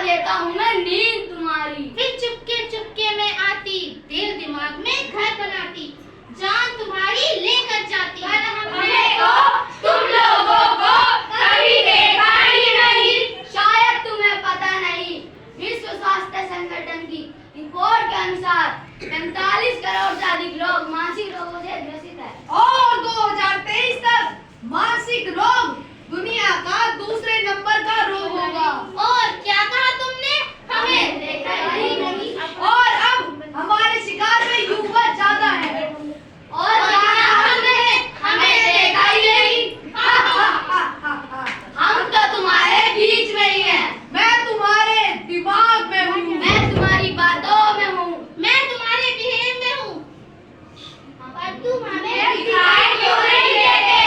देता हूँ मैं नींद तुम्हारी। फिर चुपके चुपके में आती, दिल दिमाग में घर बनाती, जान तुम्हारी लेकर जाती। हमें तो तुम लोगों को कभी देखा ही नहीं, शायद तुम्हें पता नहीं। विश्व स्वास्थ्य संगठन की रिपोर्ट के अनुसार 45 करोड़ से अधिक लोग मानसिक रोगों से ग्रसित है और 2023 तक मानसिक रोग दुनिया का दूसरे नंबर का रोग होगा। और क्या कहा तुमने? हमें देखा ही नहीं। और अब हमारे शिकार में युवा ज्यादा है। और हमें देखा ही नहीं। हम तो तुम्हारे बीच में ही हैं। मैं तुम्हारे दिमाग में हूँ। मैं तुम्हारी बातों में हूँ। मैं तुम्हारे बिहेव में हूँ। पर तुम हमें दिखाई क्यों नहीं देते?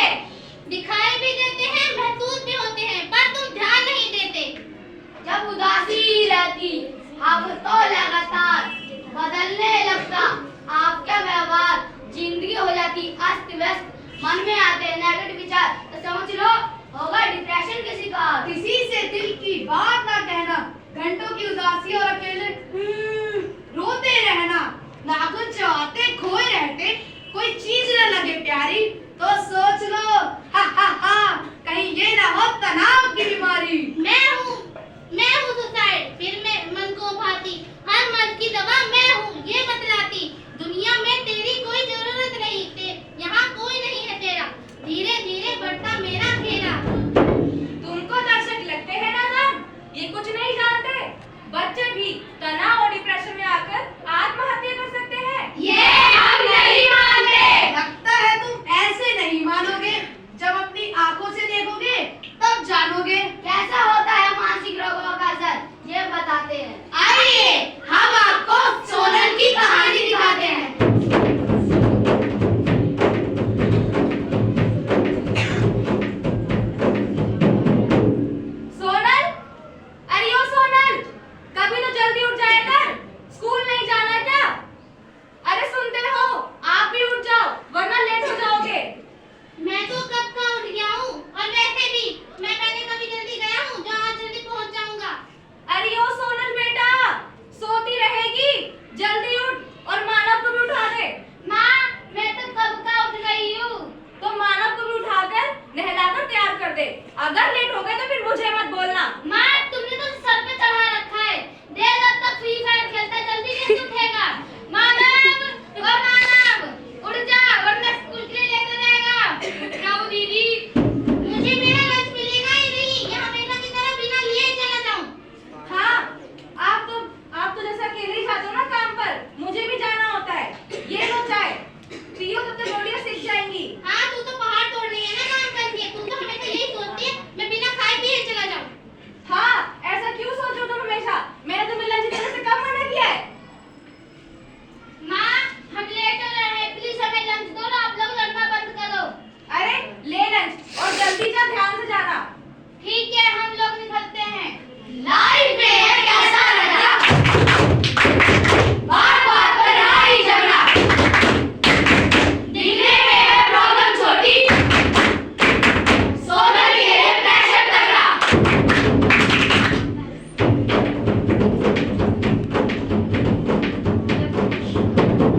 दिखाई भी देते हैं, महसूस भी होते हैं, पर तुम ध्यान नहीं देते। जब उदासी रहती, अब तो लगातार बदलने लगता आपका व्यवहार, जिंदगी हो जाती अस्त व्यस्त, मन में आते नेगेटिव विचार, तो समझ लो होगा डिप्रेशन के शिकार। किसी से दिल की बात ना कहना, घंटों की उदासी और अकेले रोते रहना, नाखून चबाते खोए रहते, कोई चीज न लगे प्यारी तो सोच लो कहीं ये ना हो तनाव की बीमारी। मैं हूँ सुसाइड, फिर मैं मन को भाती, हर मर्ज की दवा मैं हूँ ये बतलाती। दुनिया में तेरी कोई जरूरत नहीं, यहाँ कोई नहीं है तेरा, धीरे धीरे बढ़ता मेरा घेरा। तुमको दर्शक लगते हैं ना हम, ये कुछ नहीं जानते। बच्चे भी तनाव और डिप्रेशन में आकर आत्महत्या कर सकते हैं। ये हम नहीं मानते। लगता है तुम ऐसे नहीं मानोगे, जब अपनी आंखों से देखोगे तब जानोगे कैसा होता है मानसिक रोगों का असर, ये बताते हैं। आइए हम आपको सोनल की कहानी दिखाते हैं। सोनल, अरे ओ सोनल, कभी तो जल्दी उठ जाया कर, स्कूल नहीं जाना क्या? अरे सुनते हो, आप भी उठ जाओ वरना लेट हो जाओगे। मैं तो कब का उठ गया हूँ, और वैसे भी मैं पहले कभी जल्दी गया हूँ जो आज जल्दी पहुँच जाऊंगा। अरे ओ सोनल बेटा, सोती रहेगी, जल्दी उठ और मानव को भी उठा दे। माँ, मैं तो कब का उठ गई हूँ। तो मानव को भी उठाकर नहलाकर तैयार कर दे, अगर लेट हो गए तो फिर मुझे मत बोलना। माँ, तुमने तो सर पे चढ़ा रखा है, देर रात तक फ्री फायर खेलता है, जल्दी कैसे उठेगा? मानव, ओ मानव, उठ जा वरना स्कूल के लिए लेट हो जाएगा। जाओ दीदी, मुझे मेरा लंच मिलेगा ही नहीं, यहाँ हमेशा की तरह बिना लिए ही चला जाऊँ। हाँ, आप तो जैसा अकेले ही जाते हो ना काम पर, मुझे भी जाना होता है। ये लो चाय, पियो तब तक रोटियां सीख जाएंगी। हाँ, तू तो पहाड़ तोड़ रही है ना काम करके, तुम तो हमेशा यही सोचती है मैं बिना खाए पिए चला जाऊँ। हाँ, ऐसा क्यों सोचो तुम हमेशा? मैंने तुम्हें लंच देने से कब मना किया है? माँ, हम लेट हो रहे हैं, प्लीज हमें लंच दो ना, आप लोग लड़ना बंद करो। अरे ले लंच और जल्दी जा, ध्यान से जाना। ठीक है, हम लोग निकलते हैं। लाइफ में है कैसा लगा, बात बात पर लड़ाई झगड़ा, दिखने में है प्रॉब्लम छोटी, सोनल के लिए प्रेशर तगड़ा।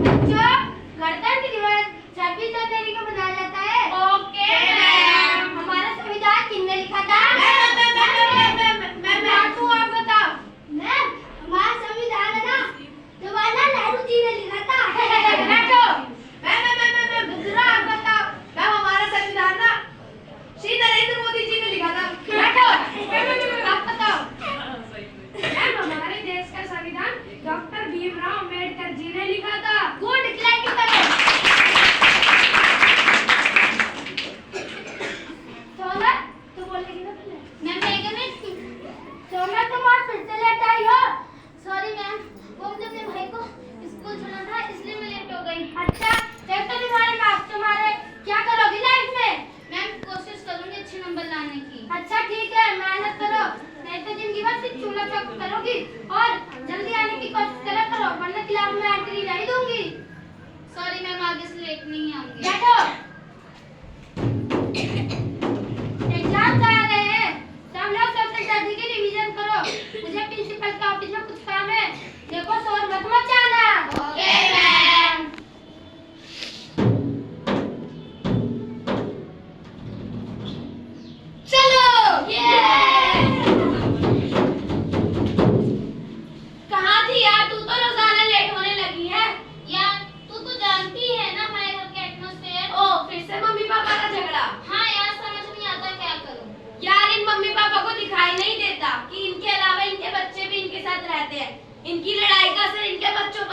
बच्चों, गणतंत्र दिवस 26 जनवरी को मनाया जाता है। Okay ma'am. हमारा संविधान किसने लिखा था? बापू, आप बताओ। मैम, हमारा संविधान है ना, जवाहरलाल नेहरू जी ने लिखा था। बैठो। बुजुर्ग आप बताओ। मैम, हमारा संविधान ना श्री नरेंद्र मोदी जी ने लिखा था। बैठो। आप बताओ। मैम, हमारे देश का संविधान डॉक्टर भीमराव अम्बेडकर जी ने लिखा था। गुड, क्लैपिंग करो। सोनल, तू बोलेगी ना पहले? मैम, एक मिनट। सोनल, तुम आज फिर से लेट आई हो। सॉरी मैम, वो मुझे अपने भाई को स्कूल छोड़ना था, इसलिए मैं लेट हो गई। अच्छा, जब तो तुम्हारे बाप तुम्हारे क्या करोगी लाइफ में? मैम, कोशिश करूंगी अच्छे नंबर लाने की। अच्छा ठीक है, मेहनत करो, नहीं तो जिंदगी भर सिर्फ चूल्हा चौका करोगी, और जल्दी आने की कोशिश करा करो, वरना क्लास में एंट्री नहीं दूंगी। सॉरी मैम, आगे से लेट नहीं आऊंगी। बैठो। एग्जाम आ रहे हैं, सब लोग सबसे जल्दी की रिवीजन करो, मुझे प्रिंसिपल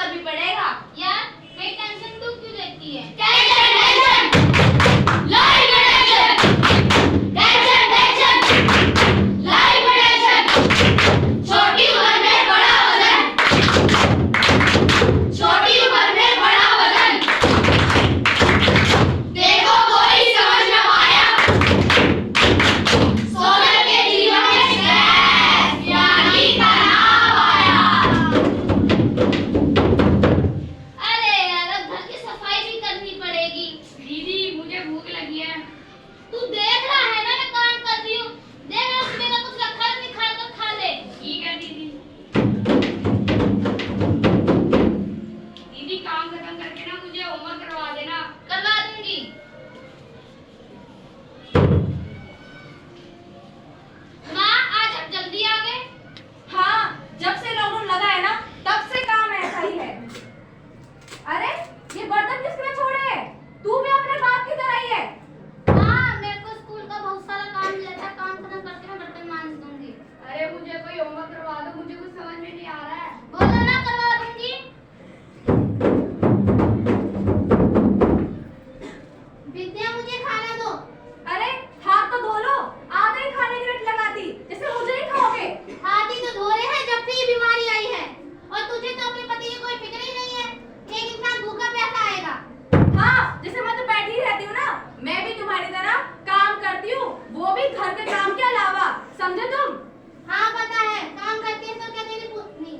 ऊपर भी पड़ेगा। यार मैं टेंशन तू क्यों लेती है? छोटी उम्र में बड़ा वजन, छोटी उम्र में बड़ा वजन, देखो कोई समझ न पाया, सोनल के जीवन में स्ट्रेस यानी तनाव आया। अरे यार अब घर की सफाई भी करनी पड़ेगी। दीदी मुझे भूख लगी है। तू देख रहा है ना मैं काम कर रही हूँ। देख रहा उसमें का कुछ रखा है, निकाल कर खा ले। ठीक है दीदी। दीदी काम खत्म करके ना मुझे होमवर्क करवा देना। करवा दूंगी। माँ आज आप जल्दी आ गए। हाँ, जब से लॉकडाउन लगा है ना तब से काम ऐसा ही है। अरे ये बर्तन किसने छोड़े हैं? तू भी अपने बाप की तरह ही है। हाँ मेरे को स्कूल का बहुत सारा काम मिला था, काम खत्म करके मैं बर्तन मांज दूंगी। अरे मुझे कोई होमवर्क करवा दो, मुझे कुछ समझ में नहीं आ रहा है। बोलो ना करवा दूंगी। विद्या मुझे खाना दो। अरे हाथ तो धो लो, आधे ही खाने की रट लगा दी, जैसे मुझे ही खाओगे। हाथ ही तो धो रहे हैं जब से ये बीमारी आई है। और तुझे तो अपने पति की कोई फिक्र ही नहीं है। एक इंसान भूखा प्यासा आएगा। हाँ, जैसे मैं तो बैठी ही रहती हूँ ना, मैं भी तुम्हारी तरह काम करती हूँ, वो भी घर के काम के अलावा, समझे तुम? हाँ पता है, काम करती है तो क्या तेरी नहीं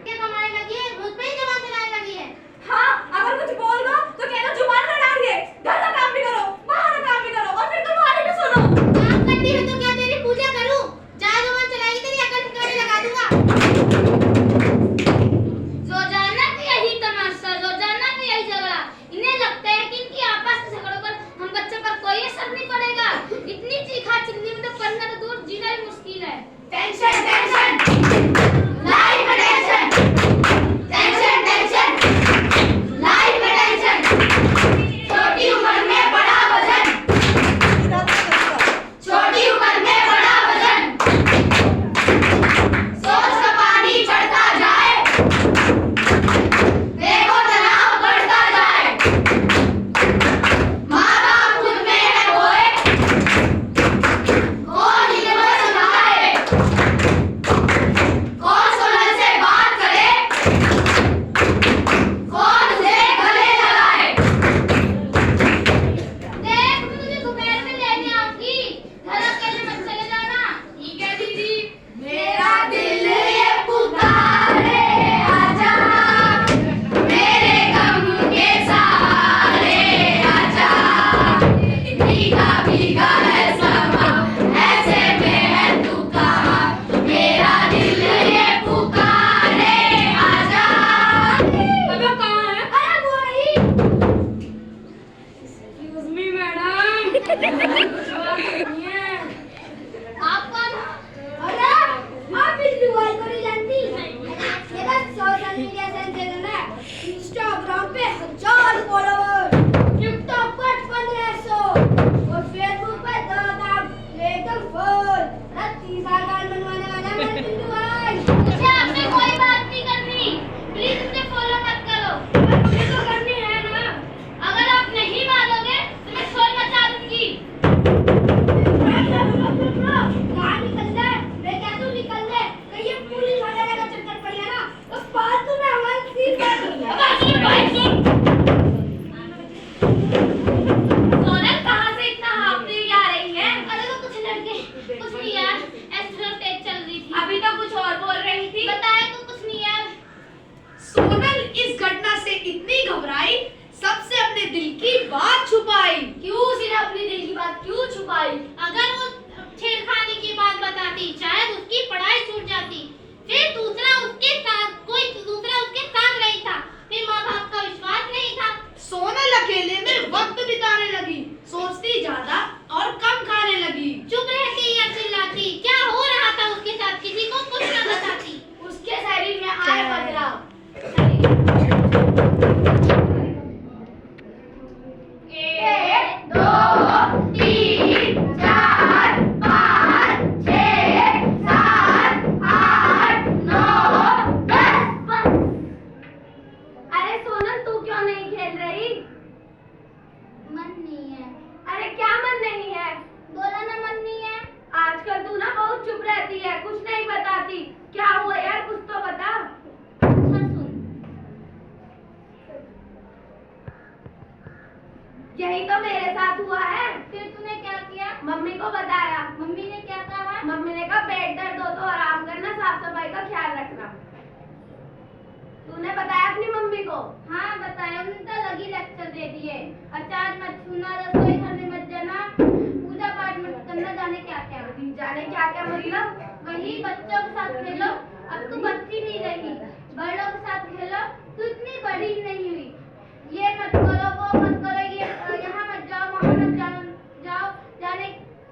क्या कमाने लगी है? मुझ पे ही जबान चलाने लगी है। हाँ, अगर कुछ बोल दो तो कहना जुबान लड़ा रही है। घर का काम भी करो, बाहर का काम भी करो और फिर तुम्हारी भी सुनो। काम करती है तो क्या तेरी पूजा करूं? जहाँ जबान चलाएगी तेरी अकल ठिकाने लगा दूंगा। रोजाना का यही तमाशा, रोजाना का यही झगड़ा। इन्हें लगता है कि इनकी आपस के झगड़ों पर हम बच्चों पर कोई असर नहीं पड़ेगा। इतनी चीखा चिल्ली में तो पढ़ना तो दूर, जीना भी मुश्किल है। टेंशन टेंशन, लाइफ में टेंशन, टेंशन टेंशन, लाइफ में टेंशन, छोटी उम्र में बड़ा वजन, छोटी उम्र में बड़ा वजन, सोच का पानी चढ़ता जाए, देखो तनाव बढ़ता जाए, माँ बाप खुद में है खोए, कौन इनको समझाए, कौन सोनल से बात करे, कौन उसे गले लगाए। देख मैं तुझे दोपहर में लेने आऊंगी। घर अकेले मत चले जाना। ठीक है दीदी। मेरा दिल ये पुकारे आजा, मेरे गम के सहारे आजा, भीगा भीगा है समा, ऐसे में है तू कहाँ, मेरा दिल ये पुकारे आजा। अब वो कहाँ है? अरे वो ही। Excuse me, madam. आप कौन हो? अरे आप इस दुआई को नहीं जानती। मेरा सोशल मीडिया सेंसेशन है। इंस्टाग्राम पे 1000 फॉलोवर, टिकटॉक पर 1500 और फेसबुक पे 2,000 लेकर फॉल। 30 साल का बनवाने वाला मैं बिल्लू भाई। मुझे आपसे कोई बात नहीं करनी। प्लीज मुझे फॉलो मत करो। मुझे तो करनी है ना। अगर आप नहीं मानोगे तो मैं शोर मचा दूंगी। कहाँ निकल जाए? मैं क्या तू निकल जाए? कहीं ये पुलिस वगैरह का चक्कर पड़ गया ना तो फालतू में हमारी सीट पर सोनल कहाँ से इतना हाफते हुए आ रही है? अरे वो कुछ लड़के कुछ नहीं यार, एस्ट्रो टेक चल रही थी। अभी तो कुछ और बोल रही थी। बताया तो कुछ नहीं यार। सोनल इस घटना से इतनी घबराई, सबसे अपने दिल की बात छुपाई। क्यों सिर्फ अपनी दिल की बात क्यों छुपाई? अगर वो छेड़खानी की बात बताती शायद उसकी पढ़ाई छूट जाती। फिर दूसरा उसके साथ नहीं था। फिर माँ बाप का विश्वास नहीं था। सोनल अकेले में वक्त बिताने लगी, सोचती ज्यादा और कम खाने लगी। चुप रहती या चिल्लाती? क्या हो रहा था उसके साथ किसी को कुछ न बताती। उसके शरीर में आए बदलाव। एक, दो, तीन, चार, पाँच, छः, यही तो मेरे साथ हुआ है। फिर तूने क्या किया? मम्मी को बताया। मम्मी ने क्या कहा? मम्मी ने कहा पेट दर्द हो तो आराम करना, साफ सफाई का ख्याल रखना। तूने बताया अपनी मम्मी को? हाँ बताया, उन्होंने तो अलग ही लेक्चर दे दिए। अचार मत छूना, रसोई घर में मत जाना, पूजा पाठ मत करना, जाने क्या क्या। जाने क्या क्या मतलब? वही बच्चों के साथ खेलो, अब तू बच्ची नहीं रही, बड़ों के साथ खेलो, तू इतनी बड़ी नहीं हुई। ये मत करो, वो मत करो, ये यहाँ मत जाओ, वहाँ मत जाओ, जाने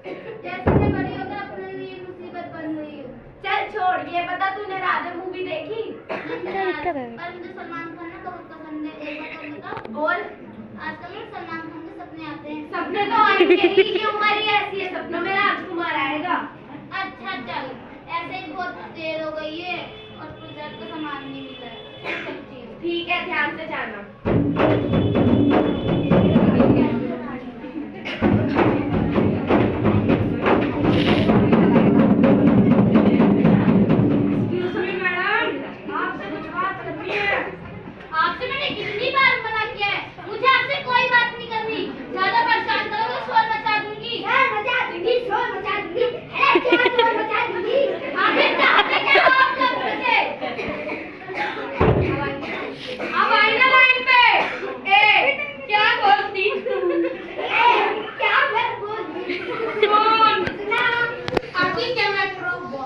जैसे मैं बड़ी होकर अपने लिए मुसीबत बन गई हूँ। चल छोड़, ये बता तूने राधे मूवी देखी? और मुझे सलमान खान ना बहुत पसंद है। एक बार तो बताओ। बोल। आजकल मुझे सलमान खान के सपने आते हैं। सपने तो आएंगे ही, ये उम्र ही ऐसी है, सपनों में राजकुमार आएगा। अच्छा चल, ऐसे ही बहुत देर हो गई है और प्रोजेक्ट का सामान नहीं मिला है। चलती हूँ। ठीक है, ध्यान से जाना। आपसे मैंने कितनी बार मना किया है, मुझे आपसे कोई बात नहीं करनी। ज्यादा परेशान करोगे शोर मचा दूंगी। शोर मचा दूंगी। अरे क्या शोर मचा दूंगी? आखिर चाहते क्या हो आप लोग मुझसे? अब आई ना लाइन पे। क्या बोलती तू? क्या मैं बोलूं? सुन। आखिर क्या मेट्रो वो?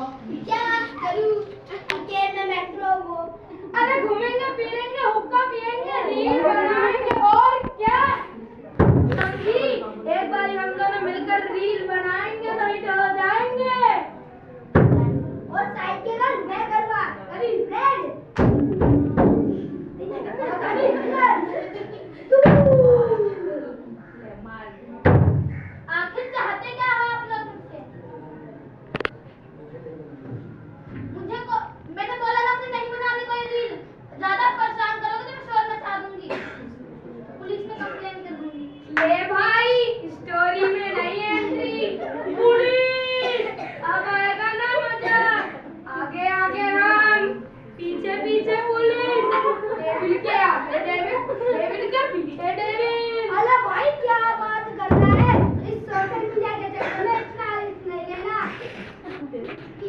क्या करूं? अकेले में मेट्रो वो? अरे घूमेंगे फिरेंगे, हुक्का पिएंगे, रील बनाएंगे और क्या? समझी? एक बार हम दोनों मिलकर रील बनाएंगे तो हिट हो जाएंगे। और साइकिल मैं करवा अभी फ्रेंड आखिर चाहते क्या हो आप लोग मुझसे? मैंने बोला था मुझे नहीं बनानी कोई रील। ज्यादा परेशान करोगे तो मैं शोर मचा दूंगी, पुलिस में कंप्लेन कर दूंगी। ले भाई, स्टोरी में नहीं एंट्री। पुलिस अब आएगा ना मजा। आगे आगे हम, पीछे पीछे पुलिस। डेविल के आगे डेविल के पीछे डेविल। अरे भाई क्या बात कर रहा है? इस सोशल मीडिया के चक्कर में इतना रिस्क नहीं लेना।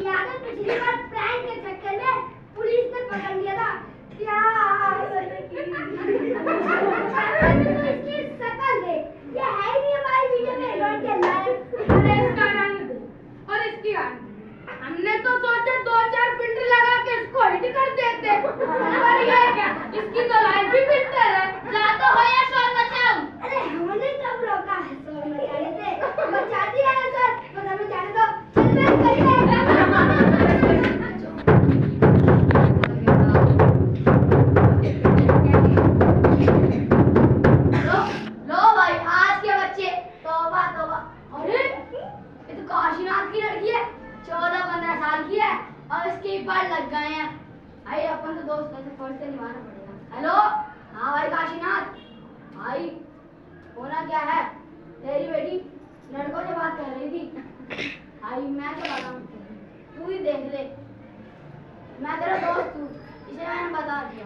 याद है पिछली बार प्रैंक के चक्कर में पुलिस ने पकड़ लिया था। क्या तो इसकी शक्ल देख, ये है ही नहीं हमारी वीडियो में रोड के लायक। अरे इसका रंग और इसकी आंख, हमने तो सोचा 2-4 फिल्टर लगा के इसको हिट कर देते, पर ये क्या, इसकी तो लाइफ ही फिल्टर है। जा तो हो या शोर मचाऊं? अरे हमने कब रोका है शोर मचाने से? मचा दिया है सर, पता मैं जाने दो। चल मैं करिए। लो भाई, आज के बच्चे तौबा तौबा। अरे ये तो काशीनाथ की लड़की है, 14-15 साल की है और इसके बाल लग गए हैं। भाई अपन तो दोस्त है, फर्ज से निभाना पड़ेगा। हेलो, हाँ भाई काशीनाथ भाई, होना क्या है? तेरी बेटी लड़कों से बात कर रही थी। भाई मैं तो बता हूँ, तू ही देख ले, मैं तेरा दोस्त हूँ, इसे मैंने बता दिया।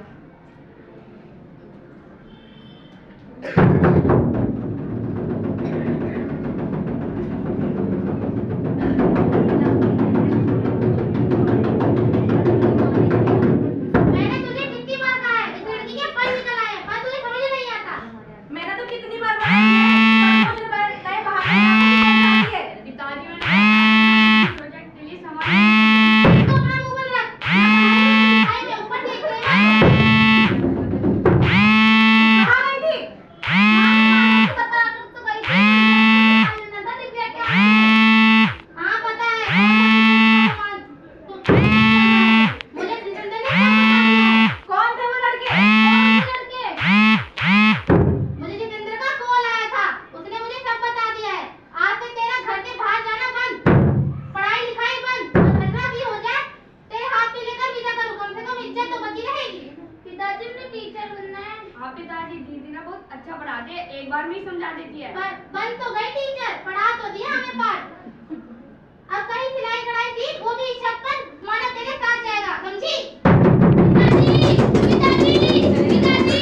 मैंने तुझे कितनी बार कहा है, इस लड़की के फल निकल आए हैं, पर तुझे समझ नहीं आता। मैंने तो कितनी बार बताया, मुझे नए बहाने पिताजी ने प्रोजेक्ट के लिए सामान। तो अपना मुंह बंद रख। भाई मैं ऊपर देख रही हूँ। कहाँ गई थी? हाँ, बता तो गई थी। नजर दिख गया क्या? हाँ पता है। मुझे जितेंद्र ने क्या बता दिया है? कौन थे वो लड़के? मुझे जितेंद्र का कॉल आया था, उसने मुझे सब बता दिया है। आज से तेरा घर के बाहर जाना बंद, पढ़ाई लिखाई बंद, और घटना भी हो जाए तेरे हाथ पे लेकर विदा करूँ, कम से कम इज्जत तो बची रहेगी। पिताजी ने टीचर बनना है। हाँ पिताजी, दीदी ना बहुत अच्छा पढ़ा दे, एक बार में ही समझा देती है। बन तो गई टीचर, पढ़ा तो दिया हमें पाठ। अब कहीं सिलाई कढ़ाई सीख, वो भी इस शर्त पर माना तेरे साथ जाएगा, समझी? पिताजी, पिताजी, पिताजी,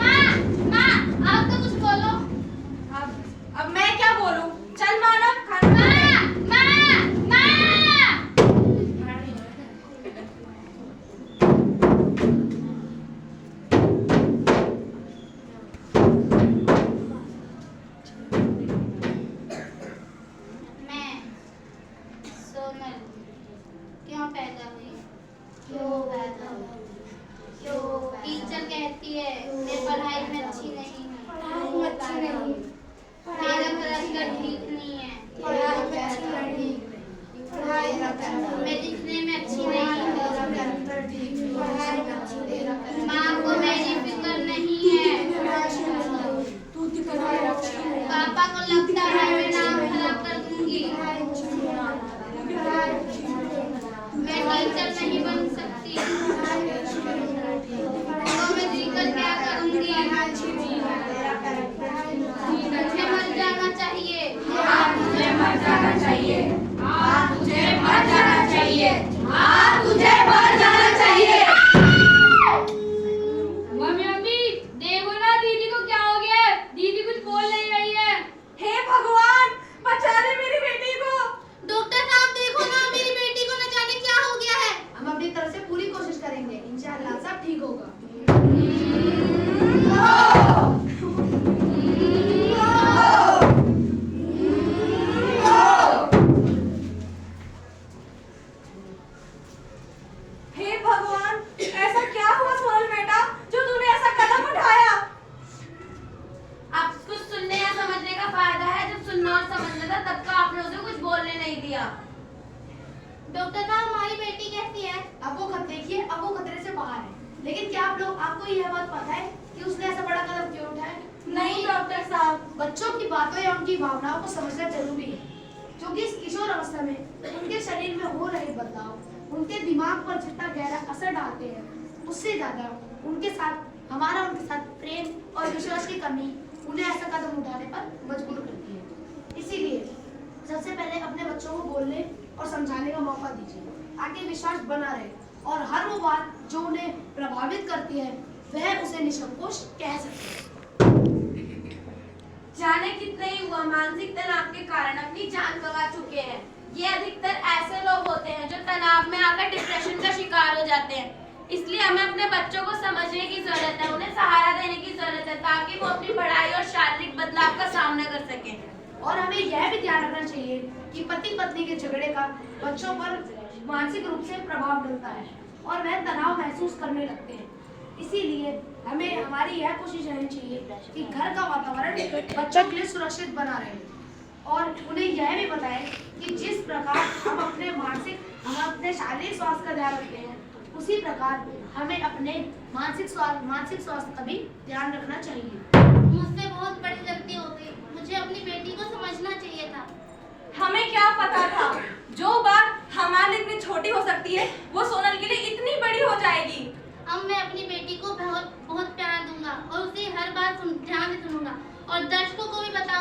माँ, माँ, आप तो कुछ बोलो। पापा को लगता है मैं नाम खराब कर दूंगी। मैं टीचर नहीं बन सकती, तो मैं जीकर क्या करूंगी? मुझे मर जाना चाहिए। मुझे मर जाना चाहिए। मुझे मर जाना चाहिए। तुझे मर जाना चाहिए। मम्मी देखो ना दीदी को क्या हो गया है, दीदी कुछ बोल नहीं रही है। हे भगवान, बचा ले मेरी बेटी को। डॉक्टर साहब देखो ना, मेरी बेटी को न जाने क्या हो गया है। हम अपनी तरफ से पूरी कोशिश करेंगे, इंशाअल्लाह सब ठीक होगा। हे भगवान, ऐसा क्या हुआ सोनल बेटा जो तूने ऐसा कदम उठाया? अब कुछ सुनने या समझने का फायदा है, जब सुनना और समझना था तब का आपने उसे कुछ बोलने नहीं दिया। डॉक्टर साहब हमारी बेटी कैसी है? अब वो देखिए, अब वो खतरे से बाहर है। लेकिन क्या आपको यह बात पता है कि उसने ऐसा बड़ा कदम क्यों उठाया? नहीं डॉक्टर साहब। बच्चों की बातों या उनकी भावनाओं को समझना जरूरी है, क्योंकि इस किशोर अवस्था में उनके शरीर में हो रहे बदलाव उनके दिमाग पर जितना गहरा असर डालते हैं, उससे ज्यादा उनके साथ प्रेम और विश्वास की कमी उन्हें ऐसा कदम उठाने पर मजबूर करती है। इसीलिए सबसे पहले अपने बच्चों को बोलने और समझाने का मौका दीजिए, ताकि विश्वास बना रहे और हर वो बात जो उन्हें प्रभावित करती है वह उसे निसंकोच कह सके। जाने कितने युवा मानसिक तनाव के कारण अपनी जान गंवा चुके हैं। ये अधिकतर ऐसे लोग होते हैं जो तनाव में आकर डिप्रेशन का शिकार हो जाते हैं। इसलिए हमें अपने बच्चों को समझने की जरूरत है, उन्हें सहारा देने की जरूरत है, ताकि वो अपनी पढ़ाई और शारीरिक बदलाव का सामना कर सकें। और हमें यह भी ध्यान रखना चाहिए कि पति पत्नी के झगड़े का बच्चों पर मानसिक रूप से प्रभाव डलता है और वह तनाव महसूस करने लगते हैं। इसीलिए हमें हमारी यह कोशिश रहनी चाहिए कि घर का वातावरण बच्चों के लिए सुरक्षित बना रहे और उन्हें यह भी बताएं कि जिस प्रकार हम अपने शारीरिक स्वास्थ्य का ध्यान रखते हैं, उसी प्रकार हमें अपने मानसिक स्वास्थ्य का भी ध्यान रखना चाहिए। मुझसे बहुत बड़ी गलती हो गई, मुझे अपनी बेटी को समझना चाहिए था। हमें क्या पता था जो बात हमारे लिए इतनी छोटी हो सकती है वो सोनल के लिए इतनी बड़ी हो जाएगी। अब मैं अपनी बेटी को बहुत प्यार दूंगा और उसे हर बात ध्यान से सुनूंगा और दर्शकों को भी बता